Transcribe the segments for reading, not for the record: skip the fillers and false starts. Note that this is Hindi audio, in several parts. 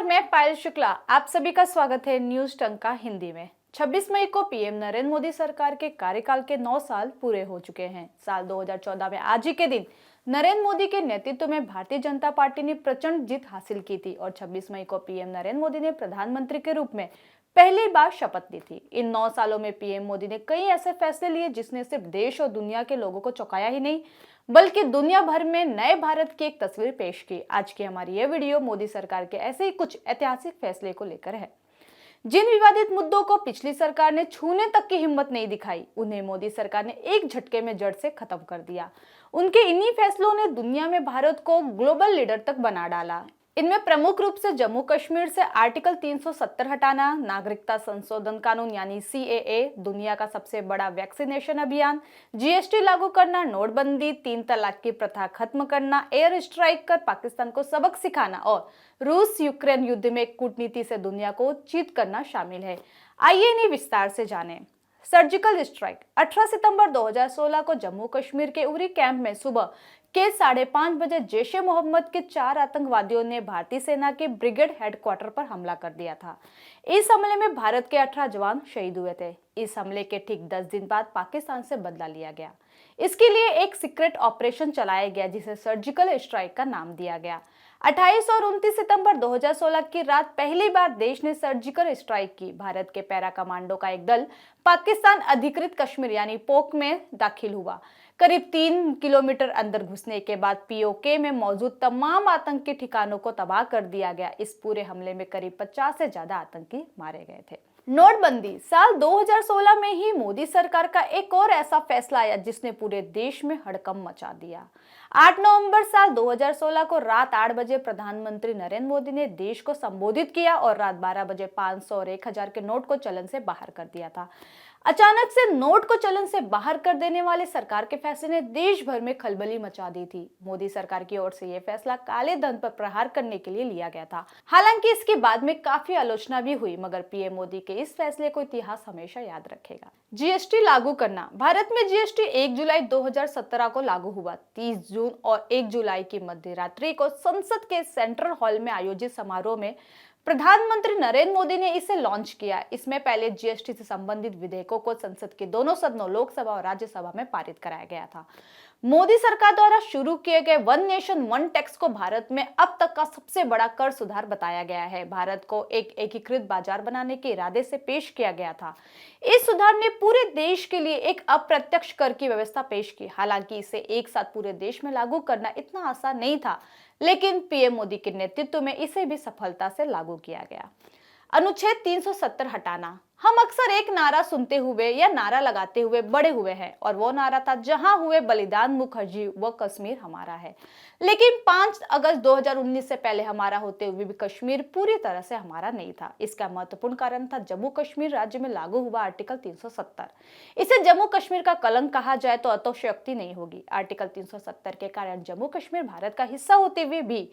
नमस्कार, मैं पायल शुक्ला। आप सभी का स्वागत है न्यूज टंका हिंदी में। 26 मई को पीएम नरेंद्र मोदी सरकार के कार्यकाल के 9 साल पूरे हो चुके हैं। साल 2014 में आज ही के दिन नरेंद्र मोदी के नेतृत्व में भारतीय जनता पार्टी ने प्रचंड जीत हासिल की थी और 26 मई को पीएम नरेंद्र मोदी ने प्रधानमंत्री के रूप में पहली बार शपथ ली थी। इन 9 सालों में पीएम मोदी ने कई ऐसे फैसले लिए जिसने सिर्फ देश और दुनिया के लोगों को चौंकाया ही नहीं, बल्कि दुनिया भर में नए भारत की एक तस्वीर पेश की। आज की हमारी यह वीडियो मोदी सरकार के ऐसे ही कुछ ऐतिहासिक फैसले को लेकर है। जिन विवादित मुद्दों को पिछली सरकार ने छूने तक की हिम्मत नहीं दिखाई, उन्हें मोदी सरकार ने एक झटके में जड़ से खत्म कर दिया। उनके इन्हीं फैसलों ने दुनिया में भारत को ग्लोबल लीडर तक बना डाला। इनमें प्रमुख रूप से जम्मू कश्मीर से आर्टिकल 370 हटाना, नागरिकता संशोधन कानून यानी सीएए, दुनिया का सबसे बड़ा वैक्सीनेशन अभियान, जीएसटी लागू करना, नोटबंदी, 3 तलाक की प्रथा खत्म करना, एयर स्ट्राइक कर पाकिस्तान को सबक सिखाना और रूस यूक्रेन युद्ध में कूटनीति से दुनिया को चीत करना शामिल है। आइए इन्हें विस्तार से जानें। सर्जिकल स्ट्राइक 18 सितंबर 2016 को जम्मू कश्मीर के उरी कैंप में सुबह के 5:30 बजे जैश ए मोहम्मद के 4 आतंकवादियों ने भारतीय सेना के ब्रिगेड हेडक्वार्टर पर हमला कर दिया था। इस हमले में भारत के 18 जवान शहीद हुए थे। इस हमले के ठीक 10 दिन बाद पाकिस्तान से बदला लिया गया। इसके लिए एक सीक्रेट ऑपरेशन चलाया गया जिसे सर्जिकल स्ट्राइक का नाम दिया गया। 28 और 29 सितंबर 2016 की रात पहली बार देश ने सर्जिकल स्ट्राइक की। भारत के पैरा कमांडो का एक दल पाकिस्तान अधिकृत कश्मीर यानी पोक में दाखिल हुआ। करीब 3 किलोमीटर अंदर घुसने के बाद पीओके में मौजूद तमाम आतंकी ठिकानों को तबाह कर दिया गया। इस पूरे हमले में करीब 50 से ज्यादा आतंकी मारे गए थे। नोटबंदी साल 2016 में ही मोदी सरकार का एक और ऐसा फैसला आया जिसने पूरे देश में हड़कंप मचा दिया। 8 नवंबर साल 2016 को रात 8 बजे प्रधानमंत्री नरेंद्र मोदी ने देश को संबोधित किया और रात 12 बजे 500 और 1000 के नोट को चलन से बाहर कर दिया था। अचानक से नोट को चलन से बाहर कर देने वाले सरकार के फैसले ने देश भर में खलबली मचा दी थी। मोदी सरकार की ओर से यह फैसला काले धन पर प्रहार करने के लिए लिया गया था। हालांकि इसके बाद में काफी आलोचना भी हुई, मगर पीएम मोदी के इस फैसले को इतिहास हमेशा याद रखेगा। जीएसटी लागू करना। भारत में जीएसटी 1 जुलाई 2017 को लागू हुआ। 30 जून और 1 जुलाई की मध्य रात्रि को संसद के सेंट्रल हॉल में आयोजित समारोह में प्रधानमंत्री नरेंद्र मोदी ने इसे लॉन्च किया। इसमें पहले जीएसटी से संबंधित विधेयकों को संसद के दोनों सदनों लोकसभा और राज्यसभा में पारित कराया गया था। मोदी सरकार द्वारा शुरू किए गए वन नेशन वन टैक्स को भारत में अब तक का सबसे बड़ा कर सुधार बताया गया है। भारत को एक एकीकृत बाजार बनाने के इरादे से पेश किया गया था। इस सुधार ने पूरे देश के लिए एक अप्रत्यक्ष कर की व्यवस्था पेश की। हालांकि इसे एक साथ पूरे देश में लागू करना इतना आसान नहीं था, लेकिन पीएम मोदी के नेतृत्व में इसे भी सफलता से लागू किया गया। अनुच्छेद 370 हटाना। हम अक्सर एक नारा सुनते हुए या नारा लगाते हुए बड़े हुए हैं और वो नारा था, जहां हुए बलिदान मुखर्जी वो कश्मीर हमारा है। लेकिन 5 अगस्त 2019 से पहले हमारा होते हुए भी कश्मीर पूरी तरह से हमारा नहीं था। इसका महत्वपूर्ण कारण था जम्मू कश्मीर राज्य में लागू हुआ आर्टिकल 370। इसे जम्मू कश्मीर का कलंक कहा जाए तो अतिशयोक्ति नहीं होगी। आर्टिकल 370 के कारण जम्मू कश्मीर भारत का हिस्सा होते हुए भी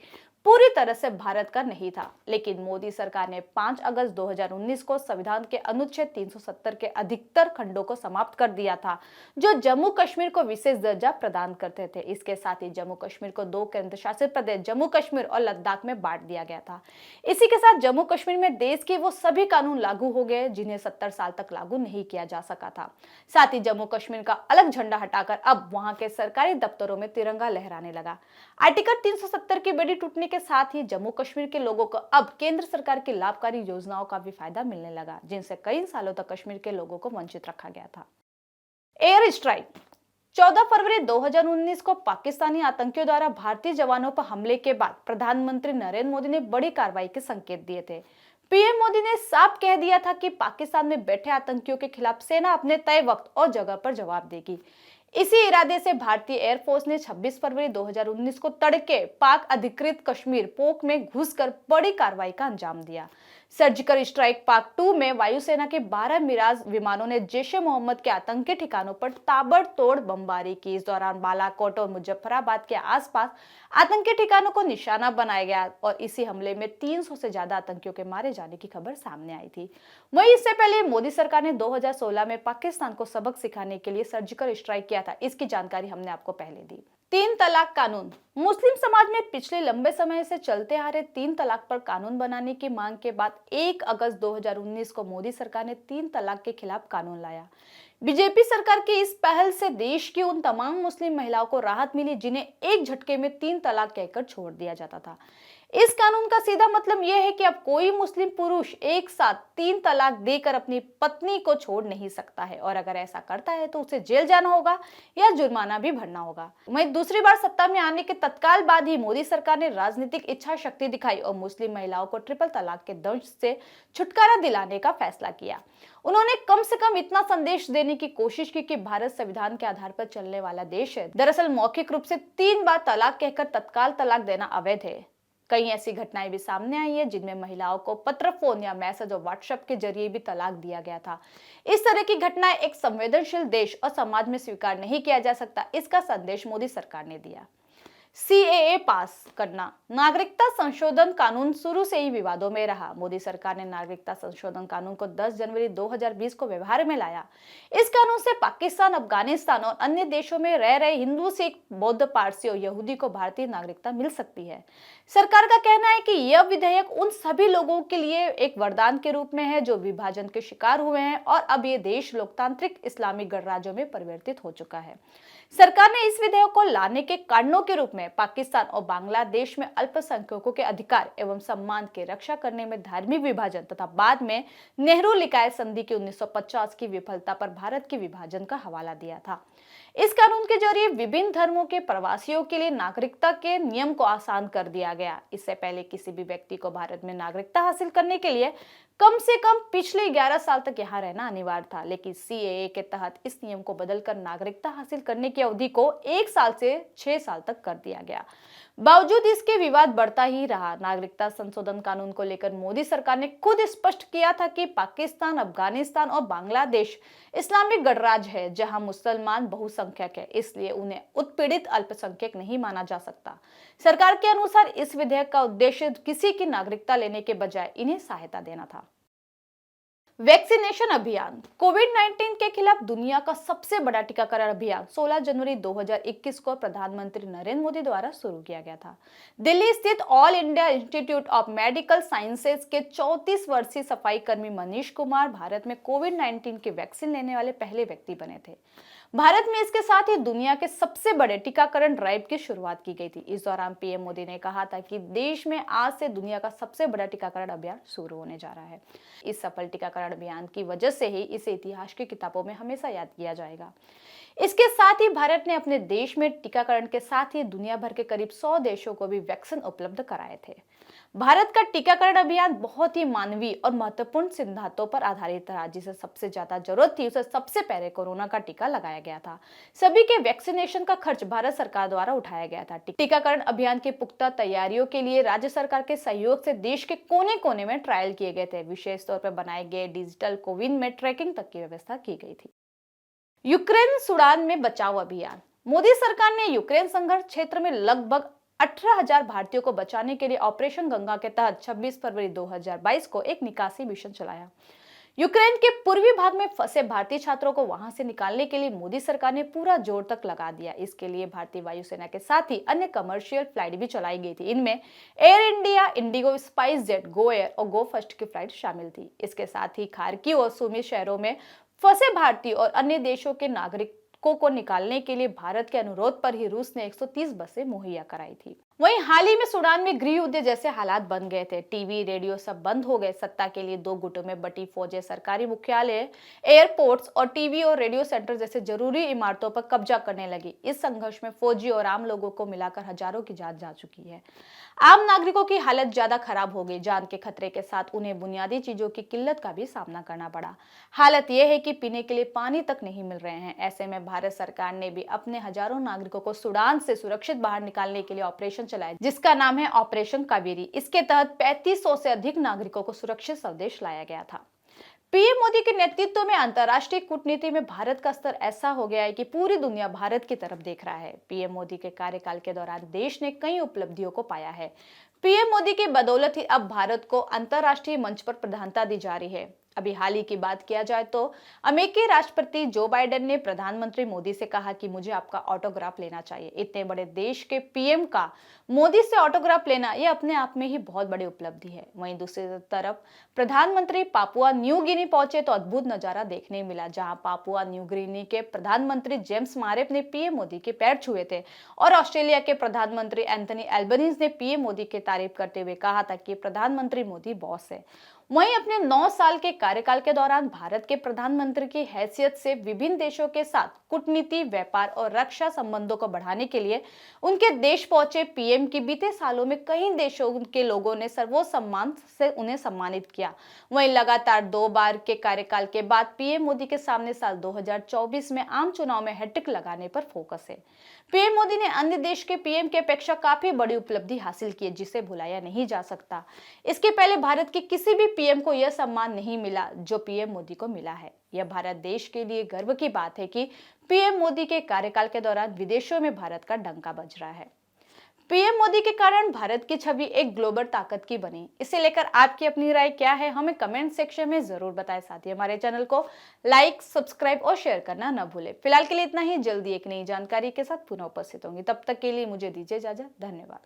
पूरी तरह से भारत का नहीं था। लेकिन मोदी सरकार ने 5 अगस्त 2019 को संविधान के अनुच्छेद 370 के अधिकतर खंडों को समाप्त कर दिया था, जो जम्मू कश्मीर को विशेष दर्जा प्रदान करते थे। इसके साथ ही जम्मू कश्मीर को 2 केंद्र शासित प्रदेश जम्मू कश्मीर और लद्दाख में बांट दिया गया था। इसी के साथ जम्मू कश्मीर में देश के वो सभी कानून लागू हो गए जिन्हें 70 साल तक लागू नहीं किया जा सका था। साथ ही जम्मू कश्मीर का अलग झंडा हटाकर अब वहां के सरकारी दफ्तरों में तिरंगा लहराने लगा। आर्टिकल 370 की बेड़ी टूटने के साथ ही जम्मू कश्मीर के लोगों को अब केंद्र सरकार की लाभकारी योजनाओं का भी फायदा मिलने लगा, जिनसे कई सालों तक कश्मीर के लोगों को वंचित रखा गया था। एयर स्ट्राइक 14 फरवरी 2019 को पाकिस्तानी आतंकियों द्वारा भारतीय जवानों पर हमले के बाद प्रधानमंत्री नरेंद्र मोदी ने बड़ी कार्रवाई के संकेत दिए थे। पीएम मोदी ने साफ कह दिया था कि पाकिस्तान में बैठे आतंकियों के खिलाफ सेना अपने तय वक्त और जगह पर जवाब देगी। इसी इरादे से भारतीय एयरफोर्स ने 26 फरवरी 2019 को तड़के पाक अधिकृत कश्मीर पोक में घुसकर बड़ी कार्रवाई का अंजाम दिया। सर्जिकल स्ट्राइक पार्ट 2 में वायुसेना के 12 मिराज विमानों ने जैश ए मोहम्मद के आतंकी ठिकानों पर ताबड़तोड़ बमबारी की। इस दौरान बालाकोट और मुजफ्फराबाद के आसपास आतंकी ठिकानों को निशाना बनाया गया और इसी हमले में 300 से ज्यादा आतंकियों के मारे जाने की खबर सामने आई थी। वहीं इससे पहले मोदी सरकार ने 2016 में पाकिस्तान को सबक सिखाने के लिए सर्जिकल स्ट्राइक किया था। इसकी जानकारी हमने आपको पहले दी। तीन तलाक कानून। मुस्लिम समाज में पिछले लंबे समय से चलते आ रहे तीन तलाक पर कानून बनाने की मांग के बाद 1 अगस्त 2019 को मोदी सरकार ने तीन तलाक के खिलाफ कानून लाया। बीजेपी सरकार की इस पहल से देश की उन तमाम मुस्लिम महिलाओं को राहत मिली जिन्हें एक झटके में तीन तलाक कहकर छोड़ दिया जाता था। इस कानून का सीधा मतलब यह है कि अब कोई मुस्लिम पुरुष एक साथ तीन तलाक देकर अपनी पत्नी को छोड़ नहीं सकता है, और अगर ऐसा करता है तो उसे जेल जाना होगा या जुर्माना भी भरना होगा। वहीं दूसरी बार सत्ता में आने के तत्काल बाद ही मोदी सरकार ने राजनीतिक इच्छा शक्ति दिखाई और मुस्लिम महिलाओं को ट्रिपल तलाक के दंश से छुटकारा दिलाने का फैसला किया। उन्होंने कम से कम इतना संदेश देने की कोशिश की कि भारत संविधान के आधार पर चलने वाला देश है। दरअसल मौखिक रूप से 3 बार तलाक कहकर तत्काल तलाक देना अवैध है। कई ऐसी घटनाएं भी सामने आई है जिनमें महिलाओं को पत्र, फोन या मैसेज और व्हाट्सएप के जरिए भी तलाक दिया गया था। इस तरह की घटनाएं एक संवेदनशील देश और समाज में स्वीकार नहीं किया जा सकता, इसका संदेश मोदी सरकार ने दिया। सीएए पास करना। नागरिकता संशोधन कानून शुरू से ही विवादों में रहा। मोदी सरकार ने नागरिकता संशोधन कानून को 10 जनवरी 2020 को व्यवहार में लाया। इस कानून से पाकिस्तान, अफगानिस्तान और अन्य देशों में रह रहे हिंदू, सिख, बौद्ध, पारसी और यहूदी को भारतीय नागरिकता मिल सकती है। सरकार का कहना है कि यह विधेयक उन सभी लोगों के लिए एक वरदान के रूप में है जो विभाजन के शिकार हुए हैं और अब ये देश लोकतांत्रिक इस्लामिक गणराज्यों में परिवर्तित हो चुका है। सरकार ने इस विधेयक को लाने के कारणों के रूप में पाकिस्तान और बांग्लादेश में अल्पसंख्यकों के अधिकार एवं सम्मान की रक्षा करने में धार्मिक विभाजन तथा बाद में नेहरू लिकाय संधि की 1950 की विफलता पर भारत के विभाजन का हवाला दिया था। इस कानून के जरिए विभिन्न धर्मों के प्रवासियों के लिए नागरिकता के नियम को आसान कर दिया गया। इससे पहले किसी भी व्यक्ति को भारत में नागरिकता हासिल करने के लिए कम से कम पिछले 11 साल तक यहाँ रहना अनिवार्य था, लेकिन सीएए के तहत इस नियम को बदलकर नागरिकता हासिल करने की अवधि को 1 साल से 6 साल तक कर दिया गया। बावजूद इसके विवाद बढ़ता ही रहा। नागरिकता संशोधन कानून को लेकर मोदी सरकार ने खुद स्पष्ट किया था कि पाकिस्तान, अफगानिस्तान और बांग्लादेश इस्लामिक गणराज्य है जहां मुसलमान बहुसंख्यक है, इसलिए उन्हें उत्पीड़ित अल्पसंख्यक नहीं माना जा सकता। सरकार के अनुसार इस विधेयक का उद्देश्य किसी की नागरिकता लेने के बजाय इन्हें सहायता देना था। वैक्सीनेशन अभियान। कोविड-19 के खिलाफ दुनिया का सबसे बड़ा टीकाकरण अभियान 16 जनवरी 2021 को प्रधानमंत्री नरेंद्र मोदी द्वारा शुरू किया गया था। दिल्ली स्थित all India institute of medical sciences के 34 वर्षीय सफाई कर्मी मनीष कुमार भारत में कोविड-19 की वैक्सीन लेने वाले पहले व्यक्ति बने थे। भारत में इसके साथ ही दुनिया के सबसे बड़े टीकाकरण ड्राइव की शुरुआत की गई थी। इस दौरान पीएम मोदी ने कहा था कि देश में आज से दुनिया का सबसे बड़ा टीकाकरण अभियान शुरू होने जा रहा है। इस सफल टीकाकरण अभियान की वजह से ही इसे इतिहास की किताबों में हमेशा याद किया जाएगा। इसके साथ ही भारत ने अपने देश में टीकाकरण के साथ ही दुनिया भर के करीब 100 देशों को भी वैक्सीन उपलब्ध कराए थे। भारत का टीकाकरण अभियान बहुत ही मानवीय और महत्वपूर्ण सिद्धांतों पर आधारित रहा। जिसे सबसे ज्यादा जरूरत थी उसे सबसे पहले कोरोना का टीका लगाया गया था। सभी के वैक्सीनेशन का खर्च भारत सरकार द्वारा उठाया गया था। टीकाकरण अभियान की पुख्ता तैयारियों के लिए राज्य सरकार के सहयोग से देश के कोने कोने में ट्रायल किए गए थे। विशेष तौर पर बनाए गए डिजिटल कोविन में ट्रैकिंग तक की व्यवस्था की गई थी। यूक्रेन सूडान में बचाव अभियान। मोदी सरकार ने यूक्रेन संघर्ष क्षेत्र में लगभग 18,000 भारतीयों को बचाने के लिए ऑपरेशन गंगा के तहत 26 फरवरी 2022 को एक निकासी मिशन चलाया। यूक्रेन के पूर्वी भाग में फंसे भारतीय छात्रों को वहां से निकालने के लिए मोदी सरकार ने पूरा जोर तक लगा दिया। इसके लिए भारतीय वायुसेना के साथ ही अन्य कमर्शियल फ्लाइट भी चलाई गई थी। इनमें air India, Indigo, spice jet, Go Air और गो फर्स्ट की फ्लाइट शामिल थी। इसके साथ ही खार्किव और सुमी शहरों में फंसे भारतीय और अन्य देशों के नागरिकों को निकालने के लिए भारत के अनुरोध पर ही रूस ने 130 बसें मुहैया कराई थी। वहीं हाल ही में सूडान में गृह युद्ध जैसे हालात बन गए थे। टीवी, रेडियो सब बंद हो गए। सत्ता के लिए 2 गुटों में बटी फौजें सरकारी मुख्यालय, एयरपोर्ट्स और टीवी और रेडियो सेंटर जैसे जरूरी इमारतों पर कब्जा करने लगी। इस संघर्ष में फौजी और आम लोगों को मिलाकर हजारों की जान जा चुकी है। आम नागरिकों की हालत ज्यादा खराब हो गई। जान के खतरे के साथ उन्हें बुनियादी चीजों की किल्लत का भी सामना करना पड़ा। हालत यह है कि पीने के लिए पानी तक नहीं मिल रहे हैं। ऐसे में भारत सरकार ने भी अपने हजारों नागरिकों को सूडान से सुरक्षित बाहर निकालने के लिए ऑपरेशन चलाया, जिसका नाम है ऑपरेशन कावेरी। इसके तहत 3500 से अधिक नागरिकों को सुरक्षित स्वदेश लाया गया था। पीएम मोदी के नेतृत्व में अंतर्राष्ट्रीय कूटनीति में भारत का स्तर ऐसा हो गया है कि पूरी दुनिया भारत की तरफ देख रहा है। पीएम मोदी के कार्यकाल के दौरान देश ने कई उपलब्धियों को पाया है। पीएम मोदी की बदौलत ही अब भारत को अंतर्राष्ट्रीय मंच पर प्रधानता दी जा रही है। अभी हाल ही की बात किया जाए तो अमेरिकी राष्ट्रपति जो बाइडेन ने प्रधानमंत्री मोदी से कहा कि मुझे आपका ऑटोग्राफ लेना चाहिए। इतने बड़े देश के पीएम का मोदी से ऑटोग्राफ लेना यह अपने आप में ही बहुत बड़ी उपलब्धि है। वहीं दूसरी तरफ प्रधानमंत्री पापुआ न्यू गिनी पहुंचे तो अद्भुत नजारा देखने मिला, जहां पापुआ न्यू गिनी के प्रधानमंत्री जेम्स मारेप ने पीएम मोदी के पैर छुए थे और ऑस्ट्रेलिया के प्रधानमंत्री एंथनी एल्बनीज ने पीएम मोदी की तारीफ करते हुए कहा था कि प्रधानमंत्री मोदी बॉस है। वहीं अपने 9 साल के कार्यकाल के दौरान भारत के प्रधानमंत्री की हैसियत से विभिन्न देशों के साथ कूटनीति, व्यापार और रक्षा संबंधों को बढ़ाने के लिए उनके देश पहुंचे पीएम की बीते सालों में कई देशों के लोगों ने सर्वोच्च सम्मान से उन्हें सम्मानित किया। वहीं लगातार 2 बार के कार्यकाल के बाद पीएम मोदी के सामने साल 2024 में आम चुनाव में हैट्रिक लगाने पर फोकस है। पीएम मोदी ने अन्य देश के पीएम की अपेक्षा काफी बड़ी उपलब्धि हासिल की है, जिसे भुलाया नहीं जा सकता। इसके पहले भारत के किसी भी पीएम को यह सम्मान नहीं मिला जो पीएम मोदी को मिला है। यह भारत देश के लिए गर्व की बात है कि पीएम मोदी के कार्यकाल के दौरान विदेशों में भारत का डंका बज रहा है। पीएम मोदी के कारण भारत की छवि एक ग्लोबल ताकत की बनी। इसे लेकर आपकी अपनी राय क्या है, हमें कमेंट सेक्शन में जरूर बताएं। साथ ही हमारे चैनल को लाइक, सब्सक्राइब और शेयर करना न भूलें। फिलहाल के लिए इतना ही, जल्दी एक नई जानकारी के साथ पुनः उपस्थित होंगी। तब तक के लिए मुझे दीजिए इजाजत। धन्यवाद।